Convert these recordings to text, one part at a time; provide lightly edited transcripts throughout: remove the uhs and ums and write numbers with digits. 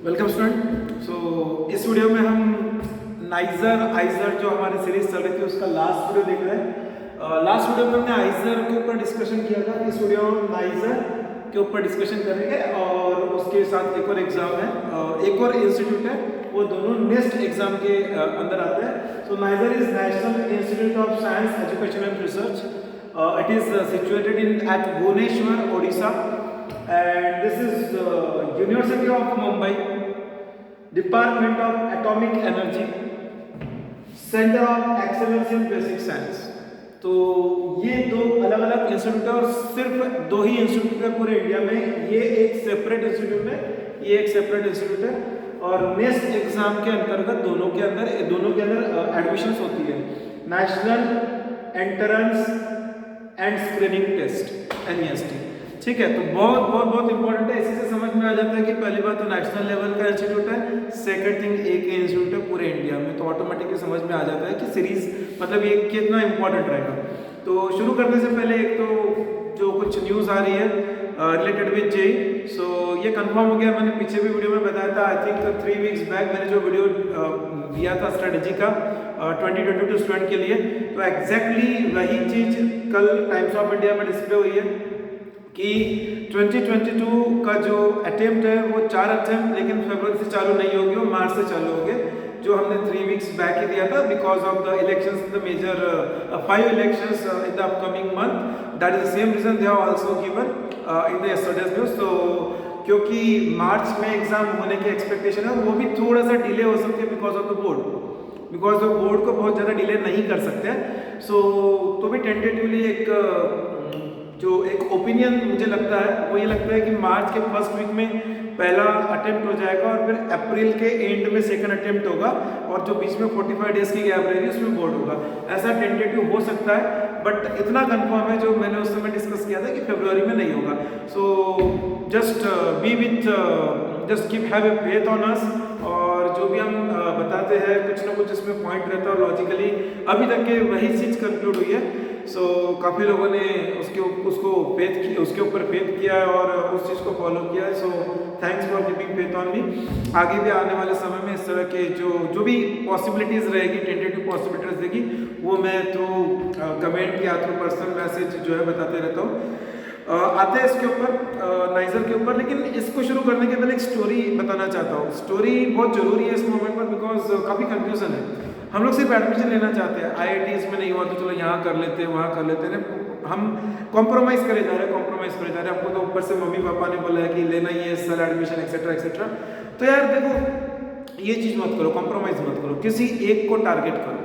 Welcome student. इस video में हम नाइजर आइजर जो हमारी सीरीज चल रही थी उसका लास्ट वीडियो देख रहे हैं। लास्ट वीडियो में हमने आइजर के ऊपर डिस्कशन किया था। इस वीडियो में नाइजर के ऊपर डिस्कशन करेंगे और उसके साथ एक और एग्जाम है, एक और इंस्टीट्यूट है, वो दोनों नेक्स्ट एग्जाम के अंदर आते हैं। So NISER is national institute of science education and research. It is situated in at Bhubaneswar, Odisha, and this is University of Mumbai, Department of Atomic Energy, Center of Excellence in Basic Science। तो ये दो अलग अलग institute है और सिर्फ दो ही institute है पूरे इंडिया में। ये एक सेपरेट इंस्टीट्यूट है, ये एक सेपरेट इंस्टीट्यूट है और नेक्स्ट एग्जाम के अंतर्गत दोनों के अंदर एडमिशंस होती है। National entrance and screening test, NEST। ठीक है, तो बहुत इंपॉर्टेंट है। इसी से समझ में आ जाता है कि पहली बात तो नेशनल लेवल का इंस्टीट्यूट है, सेकंड थिंग एक इंस्टीट्यूट है पूरे इंडिया में, तो ऑटोमेटिकली समझ में आ जाता है कि सीरीज मतलब ये कितना इंपॉर्टेंट रहेगा। तो शुरू करने से पहले एक तो जो कुछ न्यूज़ आ रही है रिलेटेड विद जेई, सो ये कंफर्म हो गया। मैंने पीछे भी वीडियो में बताया था, आई थिंक 3 वीक्स बैक मैंने जो वीडियो दिया था स्ट्रेटेजी का 2022 स्टूडेंट के लिए, तो एग्जैक्टली वही चीज़ कल टाइम्स ऑफ इंडिया में डिस्प्ले हुई है कि 2022 का जो अटेम्प्ट है वो 4 अटेम्प्ट लेकिन फरवरी से चालू नहीं होगी, वो मार्च से चालू होंगे, जो हमने 3 वीक्स बैक ही दिया था because of the elections, the major 5 elections in the upcoming month. That is the same reason they have also given in the yesterday's news. तो क्योंकि मार्च में एग्जाम होने की एक्सपेक्टेशन है, वो भी थोड़ा सा डिले हो सकती है बिकॉज ऑफ द बोर्ड को बहुत ज़्यादा डिले नहीं कर सकते। सो तो भी टेंटेटिवली जो एक ओपिनियन मुझे लगता है वो ये लगता है कि मार्च के फर्स्ट वीक में पहला अटेम्प्ट हो जाएगा और फिर अप्रैल के एंड में सेकंड अटेम्प्ट होगा और जो बीच में 45 डेज की गैप रहेगी उसमें बोर्ड होगा। ऐसा टेंटेटिव हो सकता है, बट इतना कंफर्म है जो मैंने उस समय डिस्कस किया था कि फरवरी में नहीं होगा। So just keep have a faith on us, और जो भी हम बताते हैं कुछ ना कुछ इसमें पॉइंट रहता है और लॉजिकली अभी तक के वही चीज़ कंक्लूड हुई है। सो काफ़ी लोगों ने उसके ऊपर फेथ किया है और उस चीज़ को फॉलो किया है। So thanks for keeping faith on me. आगे भी आने वाले समय में इस तरह के जो भी पॉसिबिलिटीज़ रहेगी, टेंटेटिव पॉसिबिलिटीज़ रहेगी, वो मैं थ्रू कमेंट या थ्रू पर्सनल मैसेज जो है बताते रहता हूँ। आते हैं इसके ऊपर नाइजर के ऊपर, लेकिन इसको शुरू करने के पहले एक स्टोरी बताना चाहता हूँ। स्टोरी बहुत ज़रूरी है इस मोमेंट पर बिकॉज काफ़ी कन्फ्यूज़न है। हम लोग सिर्फ एडमिशन लेना चाहते हैं, IITs में नहीं हुआ तो चलो यहाँ कर लेते हैं, वहाँ कर लेते हैं, हम कॉम्प्रोमाइज़ करे जा रहे हैं। हमको तो ऊपर से मम्मी पापा ने बोला है कि लेना ही है सर एडमिशन एक्सेट्रा एक्सेट्रा। तो यार देखो, ये चीज़ मत करो, कॉम्प्रोमाइज़ मत करो, किसी एक को टारगेट करो।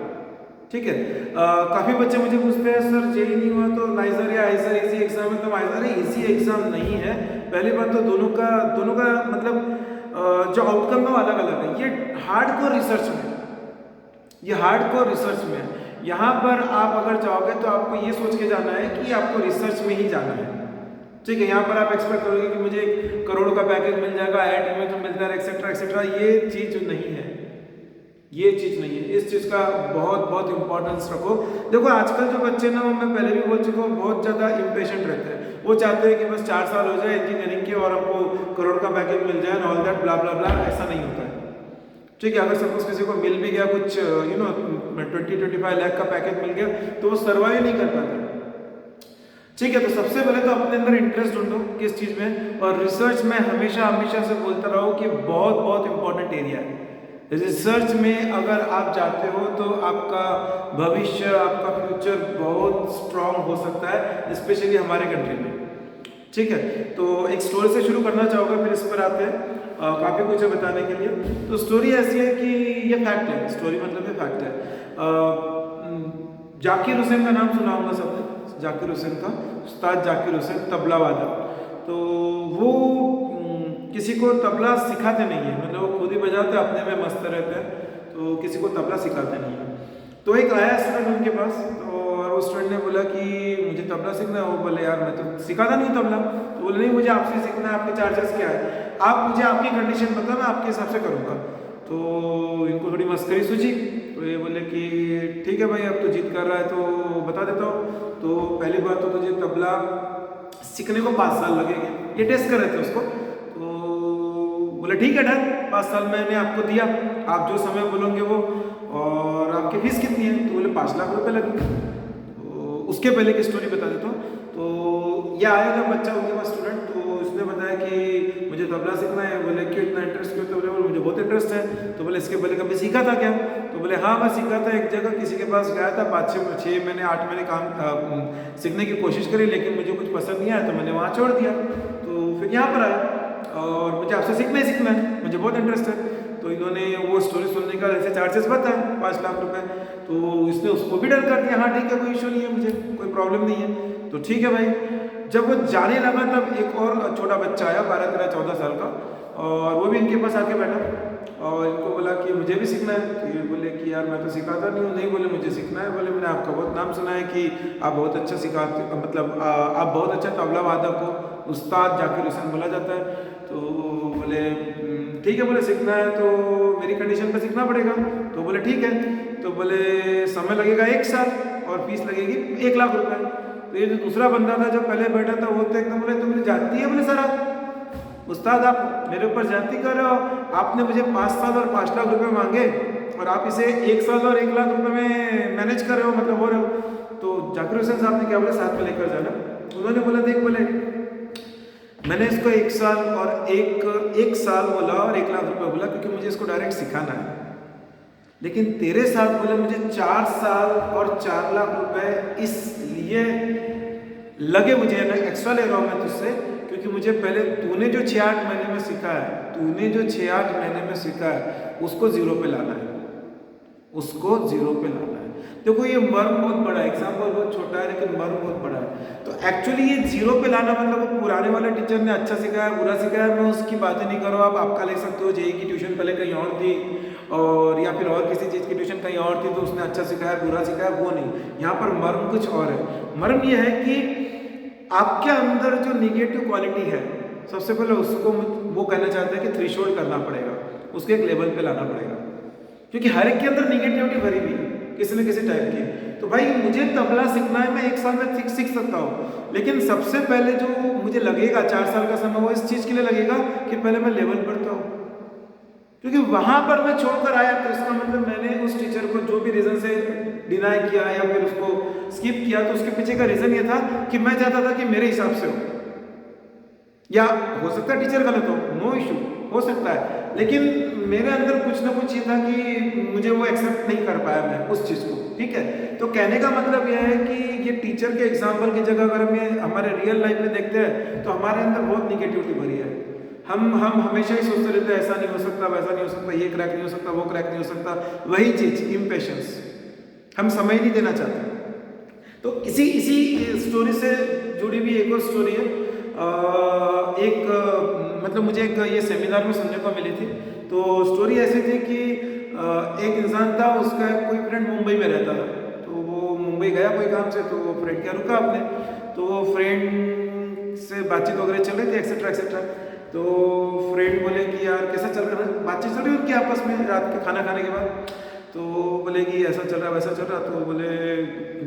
ठीक है, काफ़ी बच्चे मुझे पूछते हैं सर जेई नहीं हुआ तो नाइजर या आइजर इजी एग्जाम है, तो आइजर इजी एग्जाम नहीं है। पहली बात तो दोनों का मतलब जो आउटकम है वो अलग अलग है। ये हार्डकोर रिसर्च में है। यहाँ पर आप अगर जाओगे तो आपको ये सोच के जाना है कि आपको रिसर्च में ही जाना है। ठीक है, यहाँ पर आप एक्सपेक्ट करोगे कि मुझे 1 करोड़ का पैकेज मिल जाएगा, IIT में तो मिलता है एक्सेट्रा एक्सेट्रा, ये चीज़ नहीं है। इस चीज़ का बहुत इंपॉर्टेंस रखो। देखो आजकल जो बच्चे ना, मैं पहले भी बोल चुका हूँ, बहुत ज़्यादा इम्पेशेंट रहते हैं। वो चाहते हैं कि बस 4 साल हो जाए इंजीनियरिंग के और हमको करोड़ का पैकेज मिल जाए, ऑल दैट ब्ला ब्ला ब्ला। ऐसा नहीं होता है। ठीक है, अगर सपोज किसी को मिल भी गया कुछ 20-25 लाख का पैकेज मिल गया तो वो सर्वाइव नहीं कर पाता। ठीक है, तो सबसे पहले तो अपने अंदर इंटरेस्ट ढूंढो किस चीज़ में, और रिसर्च में हमेशा से बोलता रहो कि बहुत इंपॉर्टेंट एरिया है। रिसर्च में अगर आप जाते हो तो आपका भविष्य, आपका फ्यूचर बहुत स्ट्रांग हो सकता है, स्पेशली हमारे कंट्री में। ठीक है, तो एक स्टोरी से शुरू करना चाहूँगा, फिर इस पर आते हैं। काफ़ी कुछ है बताने के लिए। तो स्टोरी ऐसी है कि ये फैक्ट है, स्टोरी मतलब ये फैक्ट है। जाकिर हुसैन का नाम सुना होगा सबने, जाकिर हुसैन का, उस्ताद जाकिर हुसैन, तबला वादक। तो वो किसी को तबला सिखाते नहीं है, मतलब वो खुद ही बजाते, अपने में मस्त रहते हैं, तो किसी को तबला सिखाते नहीं है। तो एक आया स्टूडेंट उनके पास, और उस स्टूडेंट ने बोला कि मुझे तबला सीखना है। वो बोले यार मैं तो सिखाता नहीं तबला। तो बोले नहीं, मुझे आपसे सीखना है, आपके चार्जेस क्या है, आप मुझे आपकी कंडीशन बता, मैं आपके हिसाब से करूँगा। तो इनको थोड़ी मस्करी सूझी, तो ये बोले कि ठीक है भाई, अब तो जिद कर रहा है तो बता देता हूँ। तो पहली बात तो तुझे तबला सीखने को 5 साल लगेंगे, ये टेस्ट कर रहे थे उसको। तो बोले ठीक है डन, 5 साल मैंने आपको दिया, आप जो समय बोलोगे वो, और आपकी फीस कितनी है? तो बोले 5 लाख रुपए लगे। तो उसके पहले की स्टोरी बता देता हूँ। तो यह आया जब बच्चा उनके पास स्टूडेंट, तो उसने बताया कि मुझे तबला सीखना है। बोले क्यों इतना इंटरेस्ट क्यों? तो बोले मुझे बहुत इंटरेस्ट है। तो बोले इसके पहले कभी सीखा था क्या? तो बोले हाँ मैं सीखा था, एक जगह किसी के पास गया था, 5-6 महीने 8 महीने काम सीखने की कोशिश करी, लेकिन मुझे कुछ पसंद नहीं आया तो मैंने वहाँ छोड़ दिया। तो फिर यहाँ पर आया और मुझे आपसे सीखना ही सीखना है, मुझे बहुत इंटरेस्ट है। तो इन्होंने वो स्टोरी सुनने का ऐसे चार्जेस बताए 5 लाख रुपए। तो इसने उसको भी डर कर दिया, हाँ ठीक है कोई इशू नहीं है, मुझे कोई प्रॉब्लम नहीं है। तो ठीक है भाई। जब वो जाने लगा तब एक और छोटा बच्चा आया 12-13-14 साल का, और वो भी इनके पास आके बैठा और इनको बोला कि मुझे भी सीखना है। तो ये बोले कि यार मैं तो सिखाता नहीं हूँ। नहीं बोले मुझे सीखना है। बोले मैंने आपका बहुत नाम सुना है कि आप बहुत अच्छा सिखाते, मतलब आप बहुत अच्छा तबला वादक हो, उस्ताद जाकिर हुसैन बोला जाता है। तो बोले ठीक है, बोले सीखना है तो मेरी कंडीशन पर सीखना पड़ेगा। तो बोले ठीक है। तो बोले समय लगेगा 1 साल और फीस लगेगी 1 लाख रुपए। तो ये जो दूसरा बंदा था जो पहले बैठा था वो तो एकदम बोले तुमने जाती है? बोले सर आप उस्ताद आप मेरे ऊपर जाती कर रहे हो, आपने मुझे 5 साल और 5 लाख रुपए मांगे और आप इसे 1 साल और 1 लाख रुपए में मैनेज कर रहे हो, मतलब हो रहे हो। तो जाकिर हुसैन साहब ने क्या बोले साथ में लेकर जाना। उन्होंने बोला देख बोले मैंने इसको 1 साल और 1 साल बोला और 1 लाख रुपए बोला क्योंकि मुझे इसको डायरेक्ट सिखाना है, लेकिन तेरे साथ बोले मुझे 4 साल और 4 लाख रुपए इसलिए लगे, मुझे एक्स्ट्रा ले रहा हूँ मैं तुझसे क्योंकि मुझे पहले तूने जो 6-8 महीने में सीखा है उसको जीरो पे लाना है, उसको जीरो पे लाना है। देखो ये मर्म बहुत बड़ा है, एग्जाम्पल बहुत छोटा है लेकिन मर्म बहुत बड़ा है। तो एक्चुअली ये जीरो पे लाना मतलब वो पुराने वाले टीचर ने अच्छा सिखाया बुरा सिखाया, मैं उसकी बातें नहीं कर रहा हूँ। आप आपका ले सकते हो, जेई की ट्यूशन पहले कहीं और थी और या फिर और किसी चीज़ की ट्यूशन कहीं और थी तो उसने अच्छा सिखाया बुरा सिखाया, वो नहीं। यहाँ पर मर्म कुछ और है। मर्म ये है कि आपके अंदर जो निगेटिव क्वालिटी है सबसे पहले उसको वो कहना चाहते हैं कि थ्रेशोल्ड करना पड़ेगा, उसको एक लेवल पे लाना पड़ेगा, क्योंकि हर एक के अंदर निगेटिविटी भरी हुई है किसी न किसी टाइप की। तो भाई मुझे तबला सीखना है, मैं 1 साल में सीख सकता हूँ, लेकिन सबसे पहले जो मुझे लगेगा 4 साल का समय वो इस चीज़ के लिए लगेगा कि पहले मैं लेवल बढ़ता हूँ, क्योंकि वहां पर मैं छोड़कर आया तो इसका मतलब मैंने उस टीचर को जो भी रीजन से डिनाई किया या फिर उसको स्किप किया तो उसके पीछे का रीजन ये था कि मैं चाहता था कि मेरे हिसाब से हो, या हो सकता है टीचर गलत हो, नो इशू हो सकता है, लेकिन मेरे अंदर कुछ ना कुछ ये था कि मुझे वो एक्सेप्ट नहीं कर पाया मैं उस चीज़ को। ठीक है, तो कहने का मतलब यह है कि ये टीचर के एग्जाम्पल की जगह अगर हम हमारे रियल लाइफ में देखते हैं तो हमारे अंदर बहुत निगेटिविटी भरी है। हम हमेशा ही सोचते रहते हैं ऐसा नहीं हो सकता, वैसा नहीं हो सकता, ये क्रैक नहीं हो सकता, वो क्रैक नहीं हो सकता, वही चीज़ इम्पेशंस, हम समय नहीं देना चाहते। तो इसी स्टोरी से जुड़ी हुई एक और स्टोरी है। मतलब मुझे एक ये सेमिनार में सुनने को मिली थी। तो स्टोरी ऐसी थी कि एक इंसान था, उसका कोई फ्रेंड मुंबई में रहता था, तो वो मुंबई गया कोई काम से, तो वो फ्रेंड क्या रुका आपने, तो वो फ्रेंड से बातचीत वगैरह चल रही थी एक्सेट्रा एक्सेट्रा। तो फ्रेंड बोले कि यार कैसा चल रहा है, बातचीत चल रही उनकी आपस में रात के खाना खाने के बाद। तो बोले कि ऐसा चल रहा वैसा चल रहा। तो बोले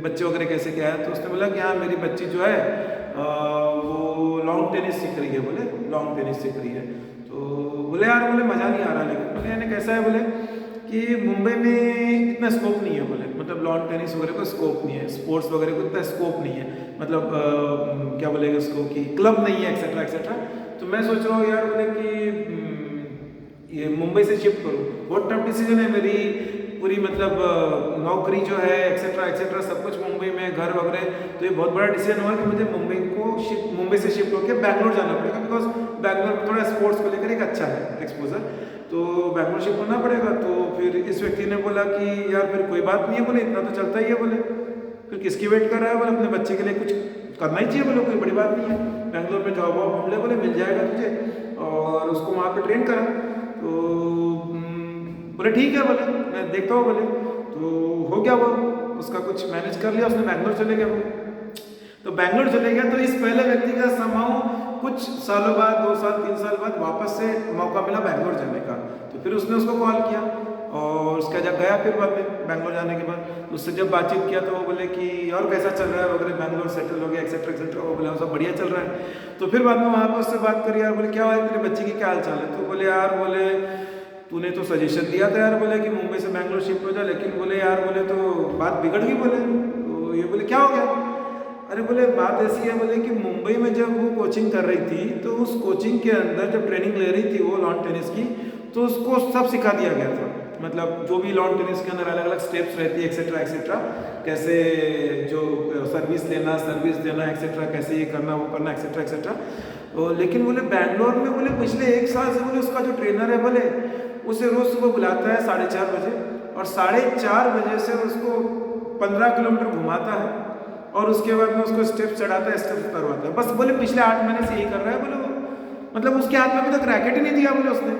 बच्चे वगैरह कैसे क्या है, तो उसने बोला कि हाँ मेरी बच्ची जो है वो लॉन्ग टेनिस सीख रही है, बोले लॉन्ग टेनिस सीख रही है। तो बोले यार बोले मज़ा नहीं आ रहा, लेकिन बोले यानी कैसा है, बोले कि मुंबई में इतना स्कोप नहीं है, बोले मतलब लॉन टेनिस वगैरह को स्कोप नहीं है, स्पोर्ट्स वगैरह को इतना स्कोप नहीं है, मतलब क्या बोलेगा उसको कि क्लब नहीं है एक्सेट्रा एक्सेट्रा। तो मैं सोच रहा हूँ यार बोले कि ये मुंबई से शिफ्ट करूँ, बहुत टफ डिसीजन है मेरी पूरी, मतलब नौकरी जो है एक्सेट्रा एक्सेट्रा सब कुछ मुंबई में, घर वगैरह, तो ये बहुत बड़ा डिसीजन हुआ कि मुझे मुंबई से शिफ्ट होकर बैंगलोर जाना पड़ेगा, बिकॉज बैंगलोर में थोड़ा स्पोर्ट्स को लेकर एक अच्छा है एक्सपोजर, तो बैंगलोर शिफ्ट होना पड़ेगा। तो फिर इस व्यक्ति ने बोला कि यार फिर कोई बात नहीं है, बोले इतना तो चलता ही है, बोले फिर किसकी वेट कर रहा है, बोले अपने बच्चे के लिए कुछ करना ही चाहिए, बोले कोई बड़ी बात नहीं है, बैंगलोर में जॉब वॉब ढूंढ ले, बोले मिल जाएगा तुझे, और उसको वहाँ पे ट्रेन करा। तो बोले ठीक है, बोले मैं देखता हूँ, बोले तो हो गया, वो उसका कुछ मैनेज कर लिया, उसने बैंगलोर चले गया। वो तो बैंगलोर चले गया, तो इस पहले व्यक्ति का समाव कुछ सालों बाद 2 साल 3 साल बाद वापस से मौका मिला बैंगलोर जाने का। तो फिर उसने उसको कॉल किया और उसका जब गया फिर बाद में बैंगलोर जाने के बाद उससे जब बातचीत किया तो वो बोले कि और कैसा चल रहा है वगैरह, बैंगलोर सेटल हो गया एक्सेट्रा एक्सेट्रा, वो बोले सब बढ़िया चल रहा है। तो फिर बाद में वहाँ पर उससे बात करी, यार बोले क्या हुआ तेरे बच्चे की क्या हाल चाल है, तो बोले यार बोले तूने तो सजेशन दिया था यार बोले कि मुंबई से बैंगलोर शिफ्ट हो जा, लेकिन बोले यार बोले तो बात बिगड़ गई बोले। तो ये बोले क्या हो गया, अरे बोले बात ऐसी है बोले कि मुंबई में जब वो कोचिंग कर रही थी तो उस कोचिंग के अंदर जब ट्रेनिंग ले रही थी वो लॉन टेनिस की, तो उसको सब सिखा दिया गया था, मतलब जो भी लॉन टेनिस के अंदर अलग अलग स्टेप्स रहती है एक्सेट्रा एक्सेट्रा, कैसे जो सर्विस लेना सर्विस देना एक्सेट्रा, कैसे ये करना वो करना एक्सेट्रा एक्सेट्रा। लेकिन बोले बैंगलोर में बोले पिछले 1 साल से बोले उसका जो ट्रेनर है बोले उसे रोज सुबह बुलाता है 4:30 बजे और 4:30 बजे से उसको 15 किलोमीटर घुमाता है और उसके बाद में उसको स्टेप चढ़ाता है स्टेप करवाता है। बस बोले पिछले 8 महीने से यही कर रहा है बोले वो, मतलब उसके हाथ में अभी तक रैकेट ही नहीं दिया बोले उसने।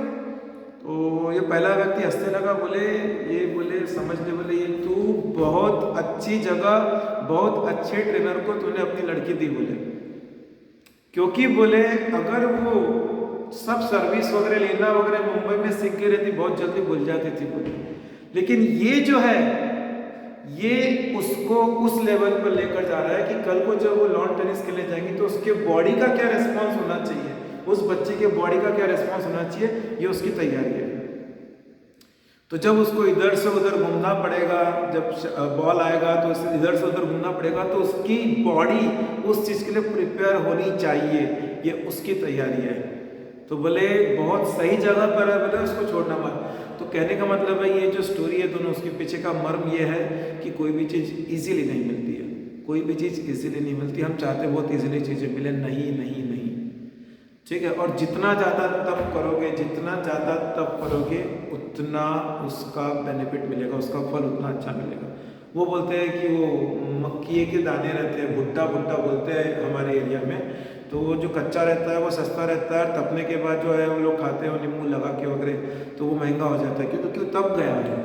तो ये पहला व्यक्ति हंसने लगा, बोले ये बोले समझ ले बोले ये तू बहुत अच्छी जगह बहुत अच्छे ट्रेनर को तूने अपनी लड़की दी बोले, क्योंकि बोले अगर वो सब सर्विस वगैरह लेना वगैरह मुंबई में सीख के रहती बहुत जल्दी भूल जाती थी बोले, लेकिन ये जो है ये उसको उस लेवल पर लेकर जा रहा है कि कल को जब वो लॉन टेनिस खेलने जाएंगी तो उसके बॉडी का क्या रिस्पॉन्स होना चाहिए, उस बच्चे के बॉडी का क्या रिस्पॉन्स होना चाहिए, ये उसकी तैयारी है। तो जब उसको इधर से उधर घूमना पड़ेगा, जब बॉल आएगा तो उसे इधर से उधर घूमना पड़ेगा, तो उसकी बॉडी उस चीज़ के लिए प्रिपेयर होनी चाहिए, ये उसकी तैयारी है। तो बोले बहुत सही जगह पर है बोले उसको छोड़ना मत। तो कहने का मतलब है ये जो स्टोरी है दोनों उसके पीछे का मर्म ये है कि कोई भी चीज़ इजीली नहीं मिलती है, कोई भी चीज़ इजीली नहीं मिलती। हम चाहते बहुत इजीली चीज़ें मिले, नहीं नहीं नहीं, ठीक है। और जितना ज़्यादा तप करोगे जितना ज़्यादा तप करोगे उतना उसका बेनिफिट मिलेगा, उसका फल उतना अच्छा मिलेगा। वो बोलते हैं कि वो मक्की के दाने रहते हैं, भुट्टा भुट्टा बोलते हैं हमारे एरिया में, तो वो जो कच्चा रहता है वो सस्ता रहता है, तपने के बाद जो है वो लोग खाते हैं नींबू लगा के वगैरह, तो वो महंगा हो जाता है क्योंकि तप गया है,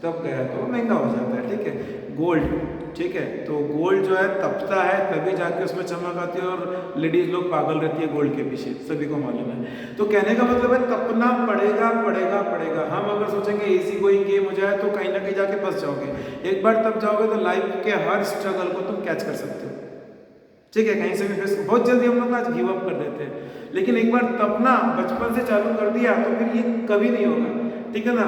तप गया है तो वो महंगा हो जाता है, ठीक है। गोल्ड, ठीक है, तो गोल्ड जो है तपता है तभी जाके उसमें चमक आती है और लेडीज लोग पागल रहती है गोल्ड के पीछे, सभी को मालूम है। तो कहने का मतलब है तपना पड़ेगा पड़ेगा पड़ेगा। हम अगर सोचेंगे इजी गोइंग गेम हो जाए तो कहीं ना कहीं जाके फंस जाओगे, एक बार तप जाओगे तो लाइफ के हर स्ट्रगल को तुम कैच कर सकते हो, ठीक है। कहीं से भी फेस, बहुत जल्दी हम लोग आज गिव अप कर देते हैं, लेकिन एक बार तपना बचपन से चालू कर दिया तो फिर ये कभी नहीं होगा, ठीक है ना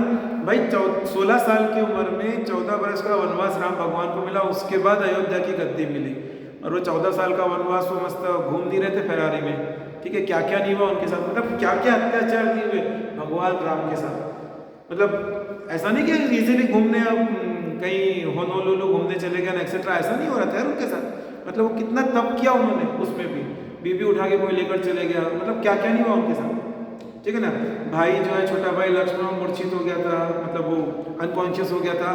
भाई। 16 साल की उम्र में 14 वर्ष का वनवास राम भगवान को मिला, उसके बाद अयोध्या की गद्दी मिली, और वो 14 साल का वनवास वो मस्त घूम नहीं रहे थे फेरारी में, ठीक है। क्या क्या नहीं हुआ उनके साथ, मतलब क्या क्या अत्याचार नहीं हुए भगवान राम के साथ, मतलब ऐसा नहीं कि इजीली घूमने कहीं होनोलुलु घूमने चले गए एक्सेट्रा, ऐसा नहीं हो रहा था यार उनके साथ। मतलब वो कितना तप किया उन्होंने, उसमें भी बीबी उठा के कोई लेकर चले गया, मतलब क्या क्या नहीं हुआ उनके साथ, ठीक है ना। भाई जो है छोटा भाई लक्ष्मण मूर्छित हो गया था, मतलब वो अनकॉन्शियस हो गया था,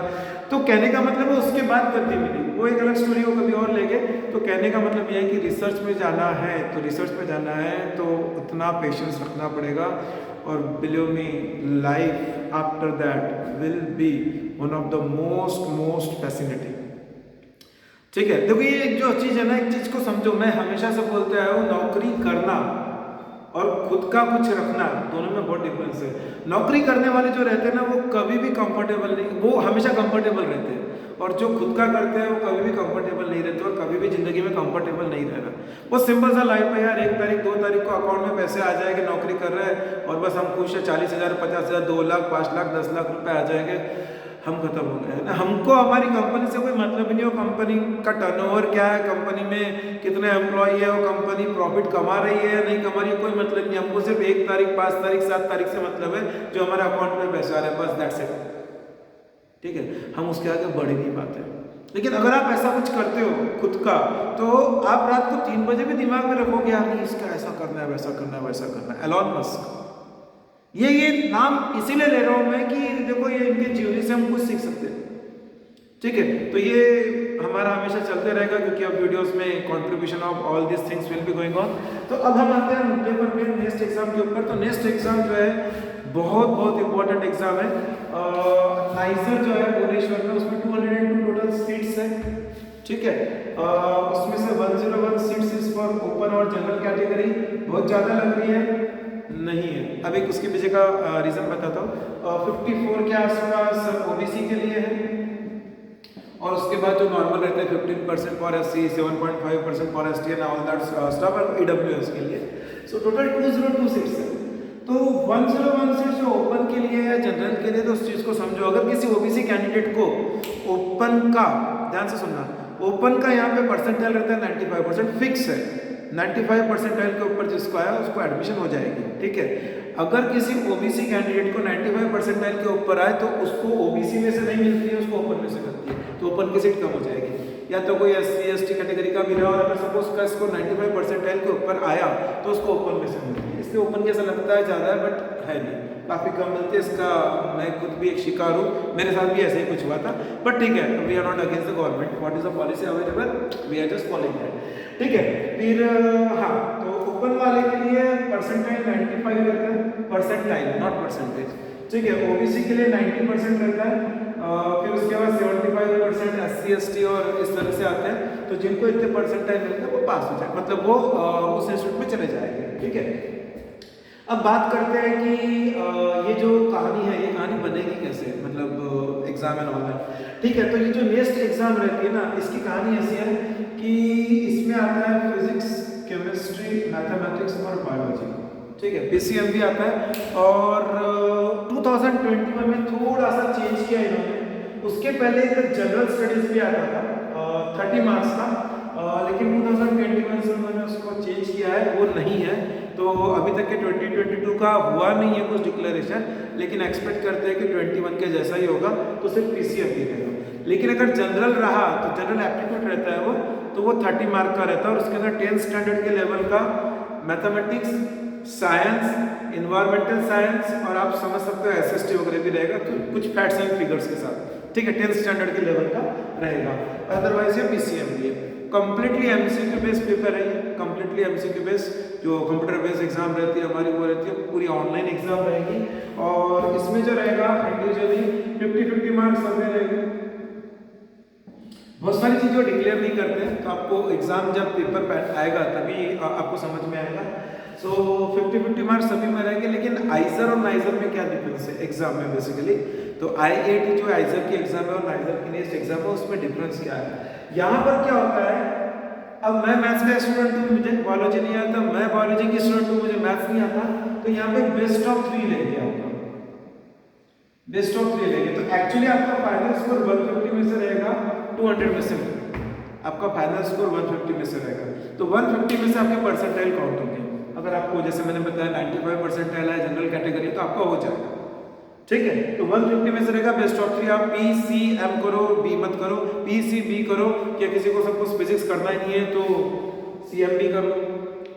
तो कहने का मतलब है उसके बाद गद्दी मिली, वो एक अलग स्टोरी को कभी और लेके। तो कहने का मतलब यह है कि रिसर्च में जाना है तो रिसर्च में जाना है तो उतना पेशेंस रखना पड़ेगा, और believe me life after that will be one of the most fascinating, ठीक है। देखो ये जो चीज़ है ना, एक चीज़ को समझो, मैं हमेशा से बोलते आया हूँ नौकरी करना और खुद का कुछ रखना दोनों में बहुत डिफरेंस है। नौकरी करने वाले जो रहते हैं ना वो कभी भी कंफर्टेबल नहीं, वो हमेशा कंफर्टेबल रहते हैं, और जो खुद का करते हैं वो कभी भी कंफर्टेबल नहीं रहते और कभी भी जिंदगी में कंफर्टेबल नहीं रहना। वो सिंपल सा लाइफ है यार, 1 तारीख 2 तारीख को अकाउंट में पैसे आ जाएंगे, नौकरी कर रहे हैं और बस हम खुश है, 40,000 50,000 2 लाख 5 लाख 10 लाख रुपए आ जाएंगे, हम खत्म हो गए ना। हमको हमारी कंपनी से कोई मतलब ही नहीं हो, कंपनी का टर्नओवर क्या है, कंपनी में कितने एम्प्लॉई है, वो कंपनी प्रॉफिट कमा रही है या नहीं कमा रही है, कोई मतलब नहीं। हमको सिर्फ 1 तारीख 5 तारीख 7 तारीख से मतलब है जो हमारे अकाउंट में पैसे आ रहे हैं, बस दैट्स इट, ठीक है। हम उसके आगे बढ़ ही नहीं पाते। लेकिन अगर आप ऐसा कुछ करते हो खुद का, तो आप रात को 3 बजे भी दिमाग में रखोगे यार नहीं इसका ऐसा करना है वैसा करना है वैसा करना है। एलॉन मस्क, ये नाम इसीलिए ले रहा हूं मैं कि देखो ये इनके जीवनी से हम कुछ सीख सकते हैं, ठीक है। तो ये हमारा हमेशा चलते रहेगा क्योंकि अब वीडियोस में contribution of all this things will be going on. तो अब हम आते हैं मुद्दे पर फिर नेक्स्ट एग्जाम के ऊपर। तो नेक्स्ट एग्जाम जो है बहुत इंपॉर्टेंट एग्जाम है, नाइजर जो है भुवनेश्वर में, उसमें 202 टोटल सीट्स है, ठीक है। उसमें से 101 सीट्स इज फॉर ओपन और जनरल कैटेगरी। बहुत ज़्यादा लग रही है? नहीं है, अब एक उसके पीछे का रीज़न बताता हूँ। 54 के आसपास ओबीसी के लिए है, और उसके बाद जो नॉर्मल रहते हैं 15% for SC, 7.5% for ST and all that stuff, और ईडब्ल्यूएस के लिए। सो टोटल 202 सीट्स है। तो 101 सीट्स जो ओपन के लिए है, जनरल के लिए, तो उस चीज़ को समझो। अगर किसी ओबीसी कैंडिडेट को ओपन का, ध्यान से सुनना, ओपन का यहाँ पे परसेंटाइल रहता है 95%, फिक्स है। 95 परसेंटाइल के ऊपर जिसको आया उसको एडमिशन हो जाएगी, ठीक है। अगर किसी ओबीसी कैंडिडेट को 95 परसेंटाइल के ऊपर आए तो उसको ओबीसी में से नहीं मिलती है, उसको ओपन में से मिलती है, तो ओपन की सीट कम हो जाएगी। या तो कोई एससी एसटी कैटेगरी का भी रहा, और अगर सपोज का इसको 95 परसेंटाइल के ऊपर आया तो उसको ओपन में से मिलती है। इसलिए ओपन कैसा लगता है ज़्यादा है, बट है नहीं, काफ़ी कम मिलती है। इसका मैं खुद भी एक शिकार हूँ, मेरे साथ भी ऐसे ही कुछ हुआ था, बट ठीक है, we are not against the government, what is the policy available, we are just following that, ठीक है। फिर हाँ, तो ओपन वाले के लिए परसेंटाइल 95 रहता है, परसेंटाइल नॉट परसेंटेज, ठीक है। ओबीसी के लिए 90% रहता है, फिर उसके बाद 75% एससी एसटी और इस तरह से आते हैं। तो जिनको इतने परसेंटाइल मिलते हैं वो पास हो जाए, मतलब वो उस इंस्टीट्यूट में चले जाएंगे, ठीक है। अब बात करते हैं कि ये जो कहानी है, ये कहानी बनेगी कैसे, मतलब एग्जाम एंड ऑल दैट, ठीक है। तो ये जो नेक्स्ट एग्जाम रहती है ना, इसकी कहानी ऐसी है कि इसमें आता है फिजिक्स, केमिस्ट्री, मैथमेटिक्स और बायोलॉजी, ठीक है। पीसीएम भी आता है, और 2021 में थोड़ा सा चेंज किया इन्होंने। उसके पहले एक जनरल स्टडीज भी आता था 30 मार्क्स का, लेकिन 2021 से उन्होंने उसको चेंज किया है, वो नहीं है। तो अभी तक के 2022 का हुआ नहीं है कुछ डिक्लेरेशन, लेकिन एक्सपेक्ट करते हैं कि 21 के जैसा ही होगा, तो सिर्फ पीसीएम ही रहेगा। लेकिन अगर जनरल रहा तो जनरल एप्टीट्यूड रहता है वो, तो वो 30 मार्क का रहता है, और उसके अंदर 10th स्टैंडर्ड के लेवल का मैथमेटिक्स, साइंस, इन्वायरमेंटल साइंस, और आप समझ सकते हो एसएसटी वगैरह भी रहेगा, तो कुछ फैक्ट्स एंड फिगर्स के साथ, ठीक है, 10th स्टैंडर्ड के लेवल का रहेगा। अदरवाइज ये पीसीएम भी है। कंप्लीटली एमसीक्यू बेस्ड पेपर है ये, कंप्लीटली एमसीक्यू बेस्ड, जो कंप्यूटर बेस्ड एग्जाम रहती है हमारी, वो रहती है पूरी ऑनलाइन एग्जाम रहेगी। और इसमें जो रहेगा इंडिविजुअली 50-50 मार्क्स सबसे रहेंगे। बहुत सारी चीज़ें डिक्लेयर नहीं करते हैं, तो आपको एग्जाम जब पेपर आएगा तभी आपको समझ में आएगा। सो 50-50 मार्क्स सभी में रहेंगे, लेकिन आइजर और नाइजर में क्या डिफरेंस है एग्जाम में बेसिकली, तो आईआईटी जो आइजर की एग्जाम है और नाइजर की नेक्स्ट एग्जाम है, उसमें डिफरेंस क्या है। यहाँ पर क्या होता है, अब मैं मैथ्स का स्टूडेंट हूँ, मुझे बायोलॉजी नहीं आता, मैं बायोलॉजी की स्टूडेंट हूँ, मुझे मैथ्स नहीं आता, तो यहाँ पे बेस्ट ऑफ 3 लेंगे आपका, बेस्ट ऑफ 3 लेंगे। तो एक्चुअली आपका फाइनल स्कोर 150 में से रहेगा 200 में से, आपका फाइनल स्कोर 150 में से रहेगा। तो 150 में से आपके परसेंटाइल काउंट होंगे। अगर आपको जैसे मैंने बताया 95 परसेंटाइल है जनरल कैटेगरी, तो आपका हो जाएगा, ठीक है। तो 150 में से रहेगा बेस्ट ऑफ 3। आप पी सी एम करो, बी मत करो, पी सी बी करो, या किसी को सपोज फिजिक्स करना ही नहीं है तो सी एम बी कर लो,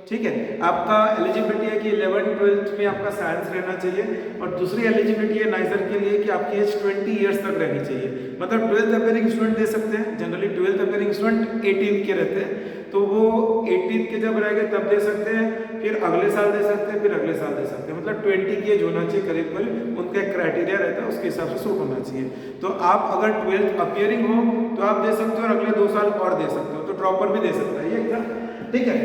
ठीक है। आपका एलिजिबिलिटी है कि 11th-12th में आपका साइंस रहना चाहिए, और दूसरी एलिजिबिलिटी है नाइजर के लिए कि आपकी एज 20 ईयर्स तक रहनी चाहिए, मतलब 12th अपेयरिंग स्टूडेंट दे सकते हैं। जनरली 12th अपेयरिंग स्टूडेंट 18 के रहते हैं, तो वो 18 के जब रहेंगे तब दे सकते हैं, फिर अगले साल दे सकते हैं, फिर अगले साल दे सकते हैं, मतलब 20 की एज होना चाहिए करीब करीब, उनका एक क्राइटेरिया रहता है, उसके हिसाब से सूट होना चाहिए। तो आप अगर 12th अपियरिंग हो तो आप दे सकते हो, और अगले 2 साल और दे सकते हो, तो ड्रॉपर भी दे सकता है ये एग्जाम, ठीक है।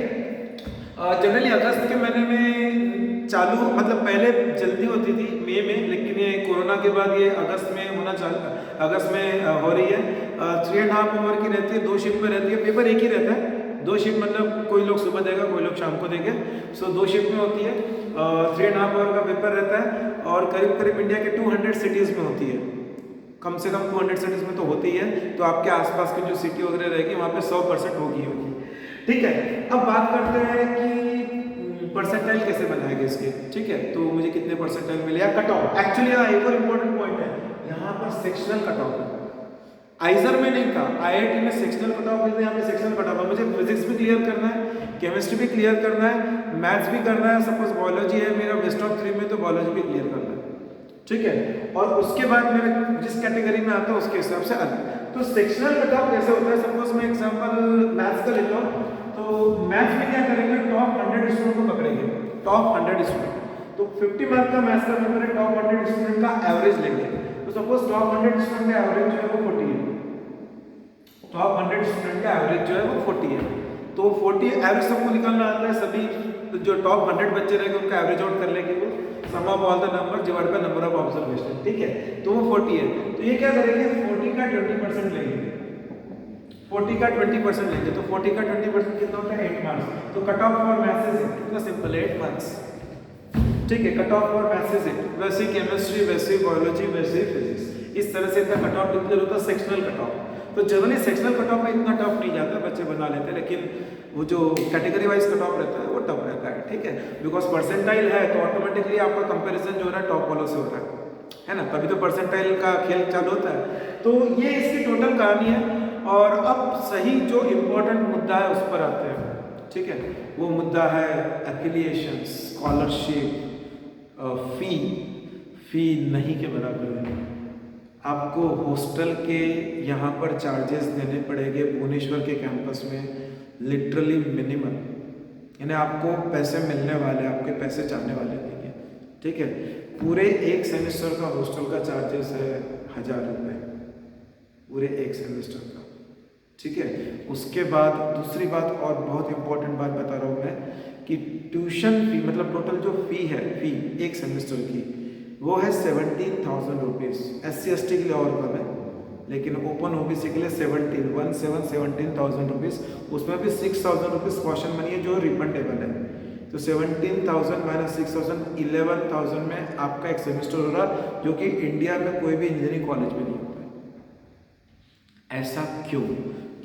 जनरली अगस्त के महीने में चालू, मतलब पहले जल्दी होती थी मई में, लेकिन ये कोरोना के बाद ये अगस्त में होना अगस्त में हो रही है। 3.5 आवर की रहती है, 2 शिफ्ट में रहती है, पेपर एक ही रहता है, 2 शिफ्ट, मतलब कोई लोग सुबह देगा, कोई लोग शाम को देंगे। सो 2 शिफ्ट में होती है, 3.5 आवर का पेपर रहता है, और करीब करीब इंडिया के 200 सिटीज़ में होती है, कम से कम 200 सिटीज़ में तो होती है। तो आपके आसपास की जो सिटी वगैरह रहेगी वहाँ पे 100% होगी, ठीक है। अब बात करते हैं कि परसेंटाइल कैसे बनाएंगे इसके, ठीक है। तो मुझे कितने परसेंटाइल मिले, या कट ऑफ। एक्चुअली एक और इम्पोर्टेंट पॉइंट है, यहाँ पर सेक्शनल कट ऑफ है, आइजर में नहीं था, आईआईटी में सेक्शनल कट ऑफ है, यहाँ पे सेक्शनल कट ऑफ है। मुझे फिजिक्स भी क्लियर करना है, केमिस्ट्री भी क्लियर करना है, मैथ्स भी करना है, सपोज बायोलॉजी है मेरा बेस्ट ऑफ 3 में, तो बायोलॉजी भी क्लियर करना है, ठीक है। और उसके बाद मेरे जिस कैटेगरी में आता है उसके हिसाब से अलग। तो सेक्शनल कट ऑफ कैसे होता है, सपोज मैं एग्जांपल मैथ्स का लेता हूँ, तो मैथ्स में क्या करेंगे, टॉप 100 स्टूडेंट को पकड़ेंगे, टॉप 100 स्टूडेंट, तो 50 मार्क का मैथ्स का पेपर है, टॉप 100 स्टूडेंट का एवरेज लेंगे। तो सपोज टॉप 100 स्टूडेंट का एवरेज जो है वो 40 है, टॉप 100 स्टूडेंट का एवरेज जो है वो 40 है। तो 40 एवरेज सबको निकालना आता है, सभी तो जो टॉप 100 बच्चे रहेंगे उनका एवरेज आउट कर लेंगे वो sum of all the number divide by number of observation, ठीक है। तो वो 40 है, तो ये क्या करेंगे 40 का 20% लेंगे, 40 का 20% लेंगे, तो 40 का 20% कितना होता है 8 मार्क्स। तो cut off for maths is इतना सिंपल है 8 मार्क्स, ठीक है। Cut off for maths is वैसे ही केमिस्ट्री, वैसे ही बायोलॉजी, वैसे ही फिजिक्स, इस तरह से इनका कट ऑफ डिक्लेयर होता है सेक्शनल कट ऑफ। तो जनरली सेक्शनल कट ऑफ में इतना टफ नहीं जाता, बच्चे बना लेते हैं, लेकिन वो जो कैटेगरी वाइज कट ऑफ रहता है वो टफ रहता है, ठीक है। बिकॉज परसेंटाइल है तो ऑटोमेटिकली आपका कंपैरिजन जो हो रहा है टॉप वालों से हो रहा है ना, तभी तो परसेंटाइल का खेल चालू होता है। तो ये इसकी टोटल कहानी है। और अब सही जो इम्पोर्टेंट मुद्दा है उस पर आते हैं, ठीक है। वो मुद्दा है एफिलिएशन, स्कॉलरशिप, फी नहीं के बराबर है। आपको हॉस्टल के यहाँ पर चार्जेस देने पड़ेंगे भुवनेश्वर के कैंपस में लिटरली मिनिमम, यानी आपको पैसे मिलने वाले, आपके पैसे जाने वाले नहीं है, ठीक है। पूरे एक सेमेस्टर का हॉस्टल का चार्जेस है 1000 रुपये, पूरे एक सेमेस्टर का, ठीक है। उसके बाद दूसरी बात और बहुत इंपॉर्टेंट बात बता रहा हूँ मैं कि ट्यूशन फी मतलब टोटल जो फी है, फी एक सेमेस्टर की वो है 17,000 रुपीज़। SC/ST के लिए और कम है, लेकिन ओपन OBC के लिए 17,000 रुपीज़। उसमें भी 6,000 रुपीज़ कॉशन मनी है जो रिफंडेबल है। तो 17,000 माइनस 6,000 11,000 में आपका एक सेमेस्टर हो रहा, जो कि इंडिया में कोई भी इंजीनियरिंग कॉलेज में नहीं होता है। ऐसा क्यों?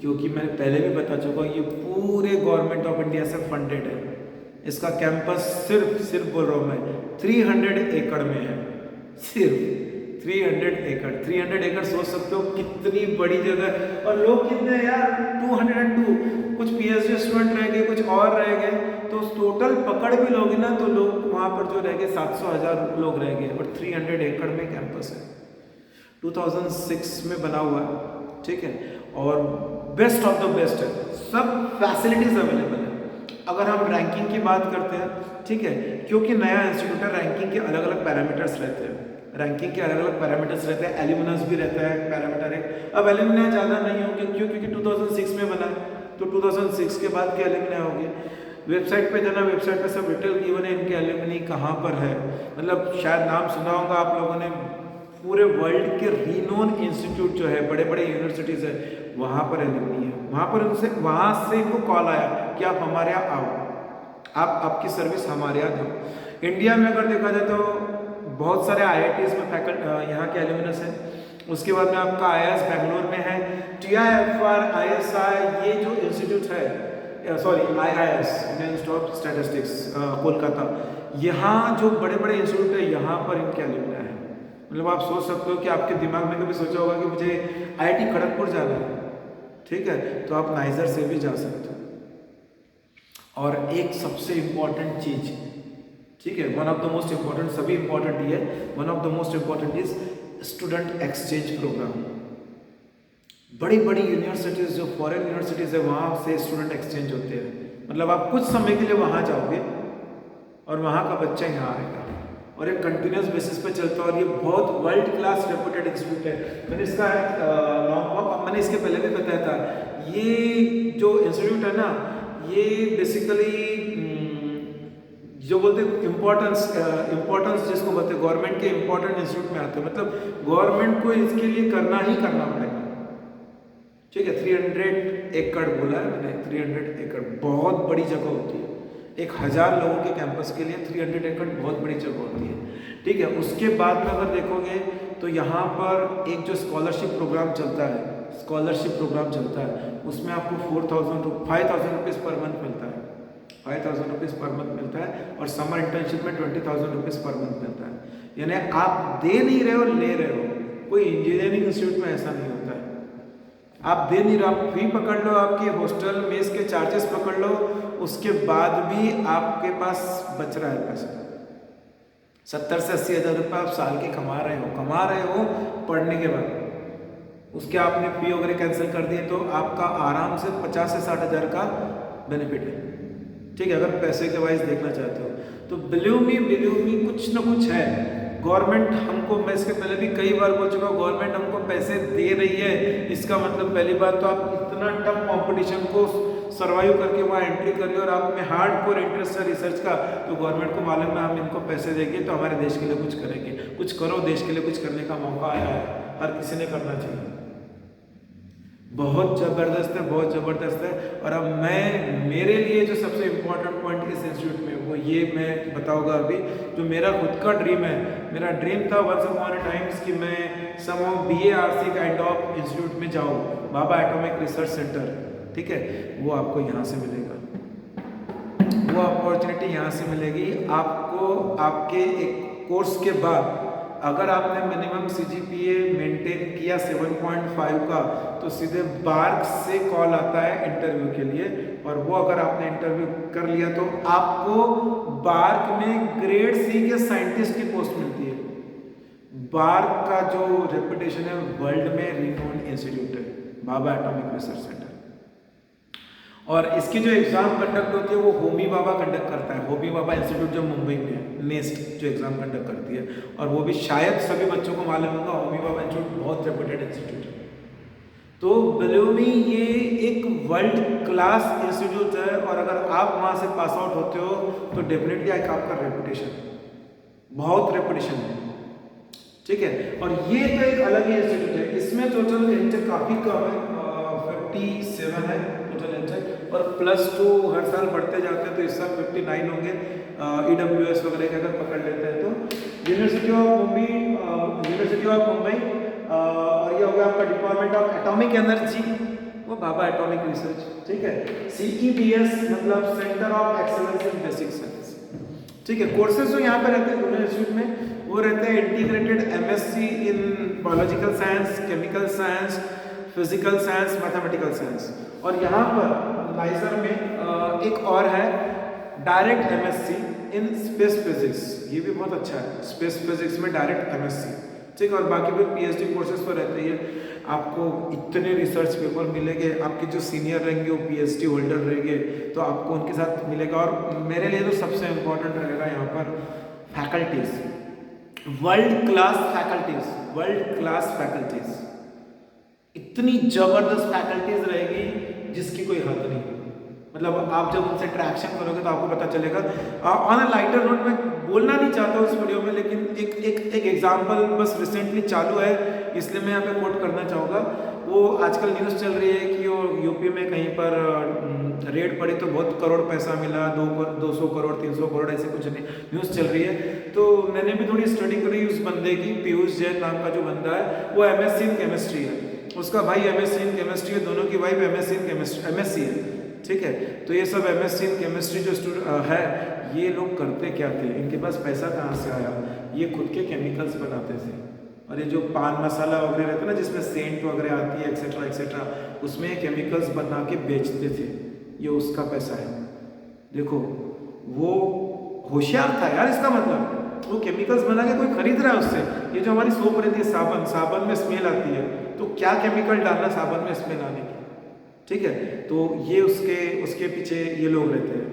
क्योंकि मैंने पहले भी बता चुका हूँ, ये पूरे गवर्नमेंट ऑफ इंडिया से फंडेड है। इसका कैंपस सिर्फ बोल रहा हूँ मैं 300 एकड़ में है, सिर्फ 300 एकड़। 300 एकड़ सोच सकते हो कितनी बड़ी जगह, और लोग कितने यार 202, कुछ PhD स्टूडेंट रह गए, कुछ और रह गए, तो टोटल पकड़ भी लोगे ना तो लोग वहाँ पर जो रह गए 700,000 लोग रह गए, और 300 एकड़ में कैंपस है। 2006 में बना हुआ है, ठीक है, और बेस्ट ऑफ द बेस्ट है, सब फैसिलिटीज अवेलेबल है। अगर हम रैंकिंग की बात करते हैं, ठीक है, क्योंकि नया इंस्टीट्यूट है, रैंकिंग के अलग अलग पैरामीटर्स रहते हैं, रैंकिंग के अलग अलग पैरामीटर्स रहते हैं, एलिमिनस भी रहता है पैरामीटर है। अब एलिमिना ज़्यादा नहीं होंगे क्यों? क्योंकि 2006 में बना है, तो 2006 के बाद के एलिमिना होंगे। वेबसाइट पे जाना, वेबसाइट पे सब डिटेल गिवन है इनके एलिमिनी कहाँ पर है, मतलब शायद नाम सुना होगा आप लोगों ने, पूरे वर्ल्ड के रीनोन इंस्टीट्यूट जो है, बड़े बड़े यूनिवर्सिटीज़ है, वहाँ पर एलिमिनी है। वहाँ से इनको कॉल आया कि आप हमारे यहाँ आओ, आपकी सर्विस हमारे यहाँ दो। इंडिया में अगर देखा जाए तो बहुत सारे IITs में यहाँ के एलिमिनस है। उसके बाद में आपका IIS बैंगलोर में है, TIFR, ISI, ये जो इंस्टीट्यूट है, sorry IIS Indian institute of statistics Kolkata, यहाँ जो बड़े बड़े इंस्टीट्यूट है यहाँ पर इनके एलिमिना है। मतलब आप सोच सकते हो कि आपके दिमाग में कभी सोचा होगा कि मुझे IIT खड़गपुर जाना है, ठीक है, तो आप नाइजर से भी जा सकते हो। और एक सबसे इम्पॉर्टेंट चीज, ठीक है, one of the most important, सभी इम्पॉर्टेंट ही है, one of the most important is student exchange program. बड़ी बड़ी यूनिवर्सिटीज जो फॉरेन यूनिवर्सिटीज है वहाँ से स्टूडेंट एक्सचेंज होते हैं। मतलब आप कुछ समय के लिए वहाँ जाओगे और वहाँ का बच्चा यहाँ आएगा, और एक कंटिन्यूस बेसिस पे चलता है, और ये बहुत वर्ल्ड क्लास रेपुटेड इंस्टीट्यूट है। मैंने इसका मैंने इसके पहले भी बताया था, ये जो इंस्टीट्यूट है ना, ये बेसिकली जो बोलते हैं इम्पोर्टेंस जिसको बोलते हैं, गवर्नमेंट के इम्पोर्टेंट इंस्टीट्यूट में आते हैं, मतलब गवर्नमेंट को इसके लिए करना ही करना पड़ेगा, ठीक है। 300 एकड़ बोला है मैंने, 300 एकड़ बहुत बड़ी जगह होती है। 1000 लोगों के कैंपस के लिए 300 एकड़ बहुत बड़ी जगह होती है, ठीक है। उसके बाद में अगर देखोगे तो यहाँ पर एक जो स्कॉलरशिप प्रोग्राम चलता है, उसमें आपको 5,000 रुपीज़ पर मंथ मिलता है, 5,000 रुपीज़ पर मंथ मिलता है, और समर इंटर्नशिप में 20,000 रुपीज़ पर मंथ मिलता है। यानी आप दे नहीं रहे हो, ले रहे हो। कोई इंजीनियरिंग इंस्टीट्यूट में ऐसा नहीं होता है, आप दे नहीं रहे, आप फी पकड़ लो, आपके हॉस्टल मेस के चार्जेस पकड़ लो, उसके बाद भी आपके पास बच रहा है पैसा। 70 से 80 हज़ार रुपये आप साल के कमा रहे हो पढ़ने के बाद। उसके आपने फी वगैरह कैंसिल कर दिए तो आपका आराम से 50 से 60 हज़ार का बेनिफिट है, ठीक है, अगर पैसे के वाइज देखना चाहते हो तो। बिलीव मी कुछ ना कुछ है। गवर्नमेंट हमको, मैं इसके पहले भी कई बार बोल चुका हूँ, गवर्नमेंट हमको पैसे दे रही है, इसका मतलब पहली बात तो आप इतना टफ कंपटीशन को सर्वाइव करके वहाँ एंट्री करी और आप में हार्ड कोर इंटरेस्ट है रिसर्च का, तो गवर्नमेंट को मालूम है हम इनको पैसे देंगे तो हमारे देश के लिए कुछ करेंगे। कुछ करो, देश के लिए कुछ करने का मौका आया है, हर किसी ने करना चाहिए। बहुत ज़बरदस्त है, बहुत ज़बरदस्त है। और अब मैं मेरे लिए जो सबसे इम्पोर्टेंट पॉइंट इस इंस्टीट्यूट में वो ये मैं बताऊंगा अभी, जो मेरा खुद का ड्रीम है। मेरा ड्रीम था वंस अपॉन अ टाइम्स कि मैं सम BARC काइंड ऑफ इंस्टीट्यूट में जाऊँ, भाभा एटॉमिक रिसर्च सेंटर, ठीक है। वो आपको यहाँ से मिलेगा, वो अपॉर्चुनिटी यहाँ से मिलेगी आपको। आपके एक कोर्स के बाद अगर आपने मिनिमम CGPA मेंटेन किया 7.5 का, तो सीधे बार्क से कॉल आता है इंटरव्यू के लिए, और वो अगर आपने इंटरव्यू कर लिया तो आपको बार्क में ग्रेड C के साइंटिस्ट की पोस्ट मिलती है। बार्क का जो रेपुटेशन है वर्ल्ड में रिनोन्ड इंस्टीट्यूट है, भाभा एटॉमिक रिसर्च सेंटर। और इसकी जो एग्जाम कंडक्ट होती है वो होमी भाभा कंडक्ट करता है। होमी भाभा इंस्टीट्यूट जो मुंबई में है, नेस्ट जो एग्जाम कंडक्ट करती है, और वो भी शायद सभी बच्चों को मालूम होगा, होमी भाभा इंस्टीट्यूट बहुत रेपुटेड इंस्टीट्यूट है। तो बिलीव मी, ये एक वर्ल्ड क्लास इंस्टीट्यूट है, और अगर आप वहाँ से पास आउट होते हो तो डेफिनेटली आपका रेपुटेशन, बहुत रेपुटेशन है, ठीक है। और ये तो एक अलग ही इंस्टीट्यूट है, इसमें टोटल इंटेक काफ़ी कम है, 57 है टोटल इंटेक, और +2 हर साल बढ़ते जाते हैं, तो इस साल 59 होंगे। EWS वगैरह का अगर पकड़ लेते हैं तो यूनिवर्सिटी ऑफ मुंबई, और ये हो गया आपका डिपार्टमेंट ऑफ एटॉमिक एनर्जी, वो भाभा एटॉमिक रिसर्च, ठीक है। CEBS मतलब centre of excellence in basic science, ठीक है। कोर्सेज जो यहाँ पे रहते हैं दोनों इंस्टीट्यूट में, वो रहते हैं integrated MSc in biological science, chemical science, physical science, mathematical science. और यहाँ पर नाइजर में एक और है direct MSc in space physics, ये भी बहुत अच्छा है, स्पेस फिजिक्स में डायरेक्ट MSc, ठीक है। और बाकी भी PhD कोर्सेज तो रहते ही है। आपको इतने रिसर्च पेपर मिलेंगे, आपके जो सीनियर रहेंगे वो PhD होल्डर रहेंगे, तो आपको उनके साथ मिलेगा। और मेरे लिए तो सबसे इम्पोर्टेंट रहेगा यहाँ पर faculties, world class faculties, world class faculties, इतनी जबरदस्त फैकल्टीज रहेगी जिसकी कोई हद नहीं। मतलब आप जब उनसे इंटरेक्शन करोगे तो आपको पता चलेगा। ऑन अ लाइटर नोट मैं बोलना नहीं चाहता हूँ इस वीडियो में, लेकिन एक एग्जांपल बस रिसेंटली चालू है, इसलिए मैं यहाँ पे कोट करना चाहूँगा। वो आजकल न्यूज़ चल रही है कि वो यूपी में कहीं पर रेड पड़ी तो बहुत करोड़ पैसा मिला, 200 करोड़ 300 करोड़ ऐसे कुछ न्यूज़ चल रही है। तो मैंने भी थोड़ी स्टडी करी उस बंदे की, पीयूष जैन नाम का जो बंदा है, वो MSc इन केमिस्ट्री है, उसका भाई MSc इन केमिस्ट्री है, दोनों की वाइफ MSc है, ठीक है। तो ये सब MSc इन केमिस्ट्री जो स्टूडेंट है, ये लोग करते क्या थे, इनके पास पैसा कहाँ से आया, ये खुद के केमिकल्स बनाते थे। और ये जो पान मसाला वगैरह रहता है ना, जिसमें सेंट वगैरह आती है एक्सेट्रा एक्सेट्रा, उसमें केमिकल्स बना के बेचते थे, ये उसका पैसा है। देखो वो होशियार था यार, इसका मतलब वो केमिकल्स बना के कोई खरीद रहा है उससे। ये जो हमारी सोप रहती है, साबन में स्मेल आती है, तो क्या केमिकल डालना साबन में स्मेल आने की, ठीक है। तो ये उसके पीछे ये लोग रहते हैं,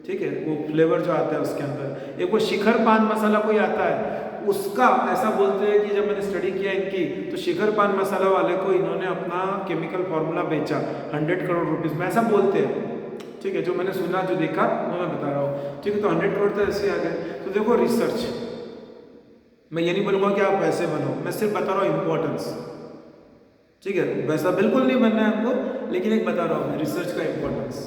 ठीक है। वो फ्लेवर जो आता है उसके अंदर, एक वो शिखर पान मसाला कोई आता है, उसका ऐसा बोलते हैं कि जब मैंने स्टडी किया इनकी, तो शिखर पान मसाला वाले को इन्होंने अपना केमिकल फार्मूला बेचा 100 करोड़ रुपीज़ में, ऐसा बोलते हैं, ठीक है। जो मैंने सुना, जो देखा, वो मैं बता रहा हूँ, ठीक है। तो 100 करोड़ तो ऐसे आ गए। तो देखो रिसर्च, मैं ये नहीं बोलूँगा कि आप वैसे बनो, मैं सिर्फ बता रहा हूँ इम्पोर्टेंस, ठीक है। वैसा बिल्कुल नहीं बनना है हमको, लेकिन एक बता रहा हूँ रिसर्च का इम्पोर्टेंस,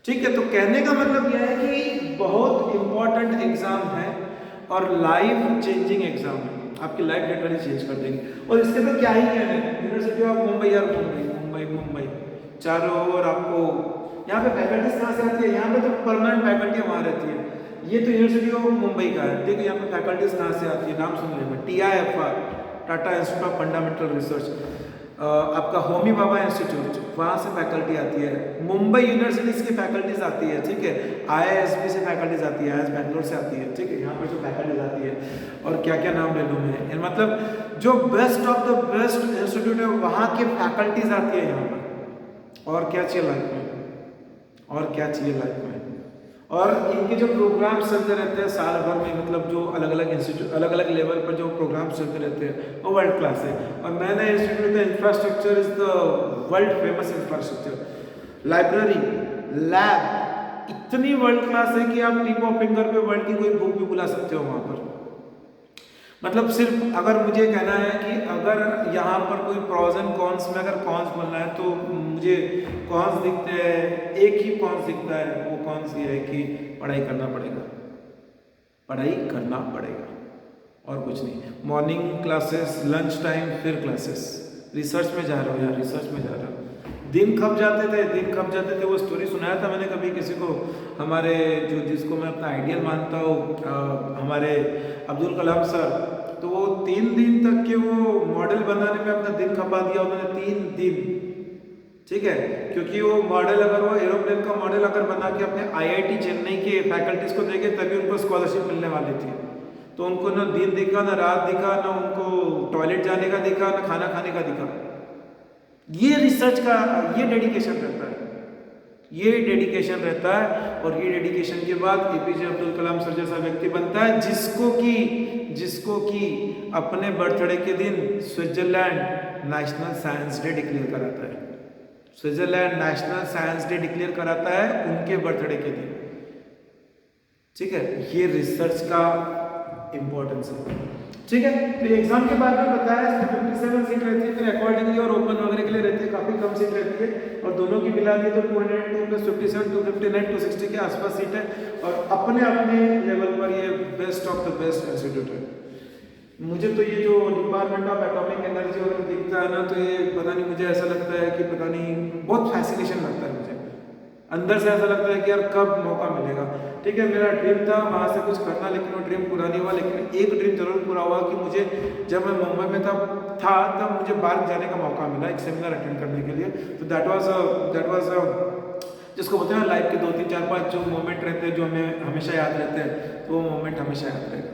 ठीक है। तो कहने का मतलब यह है कि बहुत इम्पोर्टेंट एग्जाम है और लाइफ चेंजिंग एग्जाम है, आपकी लाइफ लिटरली चेंज कर देंगे। और इसके तो क्या ही कहना है, यूनिवर्सिटी ऑफ मुंबई यार, मुंबई चारों ओर आपको यहाँ पे फैकल्टीज कहाँ से आती है, यहाँ पे तो परमानेंट फैकल्टी वहाँ रहती है। ये तो यूनिवर्सिटी ऑफ मुंबई का है, देखो यहाँ पे फैकल्टीज कहाँ से आती है, नाम सुन लेंगे, TIFR, Tata institute of fundamental research, आपका होमी भाभा इंस्टीट्यूट, वहाँ से फैकल्टी आती है, मुंबई यूनिवर्सिटीज़ की फैकल्टीज आती है, ठीक है। IISB से फैकल्टीज आती है, IIS बैंगलोर से आती है, ठीक है। यहाँ पर जो फैकल्टीज आती है, और क्या क्या नाम ले लूँ मैं, मतलब जो best of the best institute है वहाँ की फैकल्टीज आती है यहाँ पर। और क्या चाहिए लाइफ में, और क्या चाहिए लाइफ में। और इनके जो प्रोग्राम चलते रहते हैं साल भर में, मतलब जो अलग अलग इंस्टीट्यूट, अलग अलग लेवल पर जो प्रोग्राम चलते रहते हैं, वो वर्ल्ड क्लास है। और मैंने institute the infrastructure is the world famous infrastructure, library, lab इतनी वर्ल्ड क्लास है कि आप टिप ऑफ फिंगर पे वर्ल्ड की कोई बुक भी बुला सकते हो वहाँ पर। मतलब सिर्फ अगर मुझे कहना है कि अगर यहाँ पर कोई प्रॉज एंड कॉन्स में अगर कॉन्स बोलना है तो मुझे कॉन्स दिखते हैं, एक ही कॉन्स दिखता है, वो कॉन्स ये है कि पढ़ाई करना पड़ेगा, पढ़ाई करना पड़ेगा और कुछ नहीं। मॉर्निंग क्लासेस, लंच टाइम, फिर क्लासेस, रिसर्च में जा रहे हो यार, रिसर्च में जा रहे हो। दिन खप जाते थे, वो स्टोरी सुनाया था मैंने कभी किसी को, हमारे जो जिसको मैं अपना आइडियल मानता हूँ, हमारे अब्दुल कलाम सर, तो वो 3 दिन तक के वो मॉडल बनाने में अपना दिन खपा दिया उन्होंने, 3 दिन, ठीक है। क्योंकि वो मॉडल, अगर वो एरोप्लेन का मॉडल अगर बना के अपने IIT चेन्नई के फैकल्टीज को देंगे तभी उनको स्कॉलरशिप मिलने वाली थी। तो उनको ना दिन दिखा, ना रात दिखा, ना उनको टॉयलेट जाने का दिखा, ना खाना खाने का दिखा। ये रिसर्च का ये डेडिकेशन रहता है, ये डेडिकेशन रहता है। और ये डेडिकेशन के बाद APJ अब्दुल कलाम सर जैसा व्यक्ति बनता है जिसको कि अपने बर्थडे के दिन Switzerland national science day declare कराता है, Switzerland national science day declare कराता है उनके बर्थडे के दिन, ठीक है। ये रिसर्च का इंपॉर्टेंस है, ठीक है। तो एग्जाम के बाद में बताया इसमें 57 सीट रहती है, फिर अकॉर्डिंगली और ओपन वगैरह के लिए रहती है, काफ़ी कम सीट रहती है। और दोनों की मिला दी तो 202 + 57 259 260 के आसपास सीट है। और अपने अपने लेवल पर ये best of the best institute है। मुझे तो ये जो डिपार्टमेंट ऑफ एटॉमिक एनर्जी वगैरह दिखता है ना, तो ये पता नहीं, मुझे ऐसा लगता है कि पता नहीं, बहुत फैसिनेशन लगता है मुझे अंदर से, ऐसा लगता है कि यार कब मौका मिलेगा, ठीक है। मेरा ड्रीम था वहाँ से कुछ करना, लेकिन वो ड्रीम पूरा नहीं हुआ। लेकिन एक ड्रीम जरूर पूरा हुआ कि मुझे, जब मैं मुंबई में था तब मुझे बाहर जाने का मौका मिला एक सेमिनार अटेंड करने के लिए। तो दैट वाज जिसको बोलते हैं लाइफ के 2 3 4 5 जो मोमेंट रहते हैं जो हमें हमेशा याद रहते हैं, तो वो मोमेंट हमेशा याद रहेगा,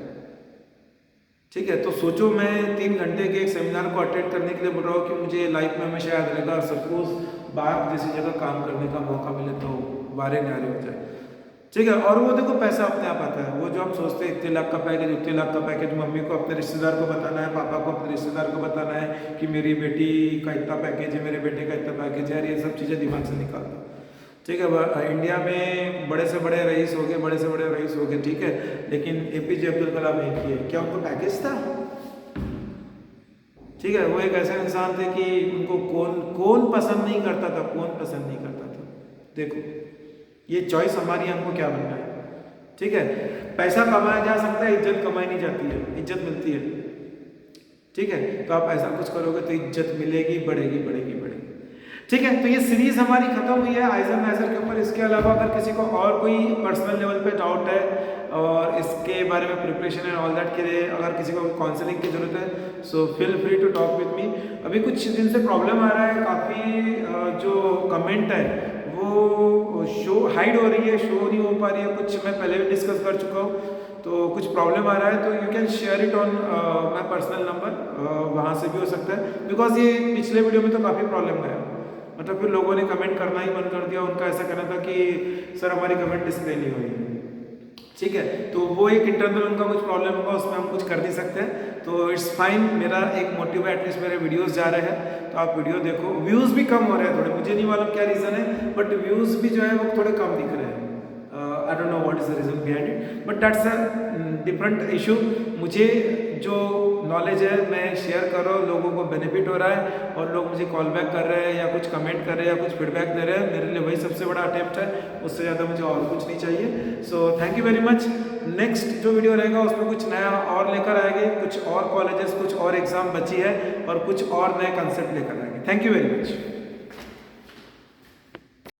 ठीक है। तो सोचो मैं 3 घंटे के एक सेमिनार को अटेंड करने के लिए बोल रहा हूँ कि मुझे लाइफ में हमेशा याद रहेगा। सपोज बाहर जैसी जगह काम करने का मौका मिले तो बारे न्यारे हो जाए, ठीक है। और वो देखो पैसा अपने आप आता है, वो जो हम सोचते हैं इतने लाख का पैकेज, उतने लाख का पैकेज, मम्मी को अपने रिश्तेदार को बताना है, पापा को अपने रिश्तेदार को बताना है कि मेरी बेटी का इतना पैकेज है, मेरे बेटे का इतना पैकेज है, ये सब चीज़ें दिमाग से निकाल दो, ठीक है। इंडिया में बड़े से बड़े रईस हो गए, ठीक है, लेकिन APJ अब्दुल कलाम एक ही है। क्या उनको पैकेज था? ठीक है, वो एक ऐसे इंसान थे कि उनको कौन पसंद नहीं करता था, देखो ये चॉइस हमारी, हमको क्या बनना है, ठीक है। पैसा कमाया जा सकता है, इज्जत कमाई नहीं जाती है, इज्जत मिलती है, ठीक है। तो आप ऐसा कुछ करोगे तो इज्जत मिलेगी, बढ़ेगी, ठीक है। तो ये सीरीज हमारी खत्म हुई है आइजर के ऊपर। इसके अलावा अगर किसी को और कोई पर्सनल लेवल पे डाउट है और इसके बारे में प्रिपरेशन एंड ऑल दैट के लिए अगर किसी को काउंसलिंग की जरूरत है, so feel free to talk with me. अभी कुछ दिन से प्रॉब्लम आ रहा है, काफ़ी जो कमेंट है वो शो हाइड हो रही है, शो नहीं हो पा रही है, कुछ मैं पहले भी डिस्कस कर चुका हूँ। तो कुछ प्रॉब्लम आ रहा है तो you can share it on my personal number, वहाँ से भी हो सकता है। बिकॉज ये पिछले वीडियो में तो काफ़ी प्रॉब्लम आया, मतलब फिर लोगों ने कमेंट करना ही बंद कर दिया। उनका ऐसा कहना था कि सर हमारी कमेंट डिस्प्ले नहीं हुई, ठीक है। तो वो एक इंटरनल उनका कुछ प्रॉब्लम होगा, उसमें हम कुछ कर नहीं सकते हैं, तो इट्स फाइन। मेरा एक मोटिव है, एटलीस्ट मेरे वीडियोस जा रहे हैं तो आप वीडियो देखो। व्यूज़ भी कम हो रहे हैं थोड़े, मुझे नहीं मालूम क्या रीज़न है, बट व्यूज़ भी जो है वो थोड़े कम दिख रहे हैं। I don't know what is the reason behind it, but that's a different issue. मुझे जो नॉलेज है मैं शेयर कर रहा हूँ, लोगों को बेनिफिट हो रहा है और लोग मुझे कॉल बैक कर रहे हैं या कुछ कमेंट कर रहे हैं या कुछ फीडबैक दे रहे हैं, मेरे लिए वही सबसे बड़ा अटेम्प्ट है, उससे ज़्यादा मुझे और कुछ नहीं चाहिए। So thank you very much. Next जो वीडियो रहेगा उसमें कुछ नया और लेकर आएंगे, कुछ और कॉलेजेस, कुछ और एग्जाम बची है और कुछ और नए कंसेप्ट लेकर आएंगे। Thank you very much.